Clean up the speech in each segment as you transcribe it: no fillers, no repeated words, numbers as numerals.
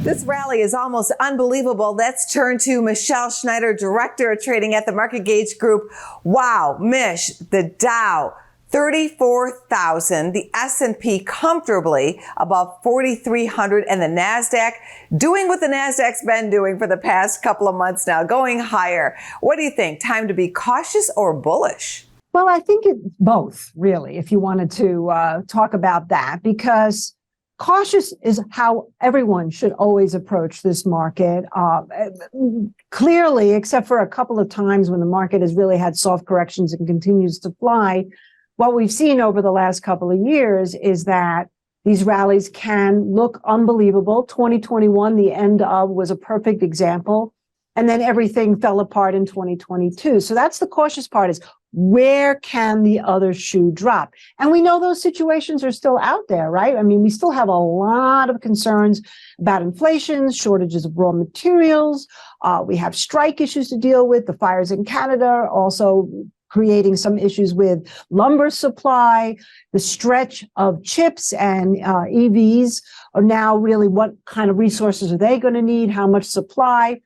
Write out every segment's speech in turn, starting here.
This rally is almost unbelievable. Let's turn to Michele Schneider, Director of Trading at the MarketGauge Group. Wow, Mish, the Dow, 34,000, the S&P comfortably above 4,300, and the NASDAQ doing what the NASDAQ's been doing for the past couple of months now, going higher. What do you think? Time to be cautious or bullish? Well, I think it's both, really, if you wanted to talk about that, because cautious is how everyone should always approach this market. Clearly, except for a couple of times when the market has really had soft corrections and continues to fly, what we've seen over the last couple of years is that these rallies can look unbelievable. 2021, the end of, was a perfect example. And then everything fell apart in 2022. So that's the cautious part, is where can the other shoe drop? And we know those situations are still out there, right? I mean, we still have a lot of concerns about inflation, shortages of raw materials. We have strike issues to deal with, the fires in Canada, also creating some issues with lumber supply, the stretch of chips and EVs are now really what kind of resources are they going to need, how much supply.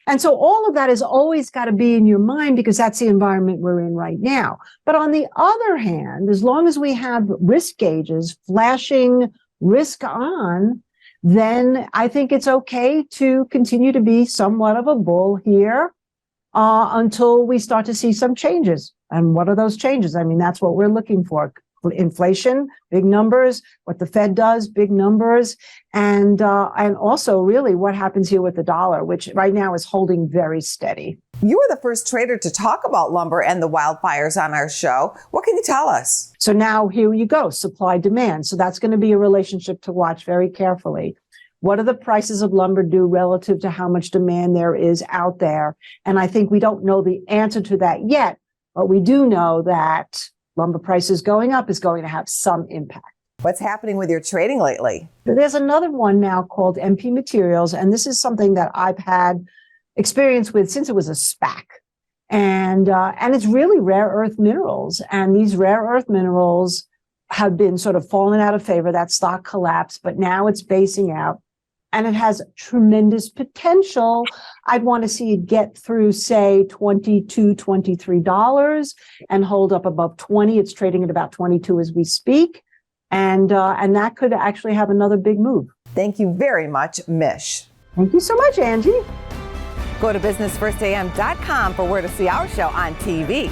And so all of that has always got to be in your mind because that's the environment we're in right now. But on the other hand, as long as we have risk gauges flashing risk on, then I think it's okay to continue to be somewhat of a bull here until we start to see some changes. And what are those changes? I mean, that's what we're looking for. Inflation, big numbers, what the Fed does, big numbers, and also really what happens here with the dollar, which right now is holding very steady. You were the first trader to talk about lumber and the wildfires on our show. What can you tell us? So now here you go, supply demand. So that's going to be a relationship to watch very carefully. What do the prices of lumber do relative to how much demand there is out there? And I think we don't know the answer to that yet, but we do know that lumber prices going up is going to have some impact. What's happening with your trading lately? There's another one now called MP Materials, and this is something that I've had experience with since it was a SPAC. And it's really rare earth minerals. And these rare earth minerals have been sort of fallen out of favor. That stock collapsed, but now it's basing out. And it has tremendous potential. I'd want to see it get through, say, $22, $23 and hold up above 20. It's trading at about 22 as we speak. And that could actually have another big move. Thank you very much, Mish. Thank you so much, Angie. Go to businessfirstam.com for where to see our show on TV.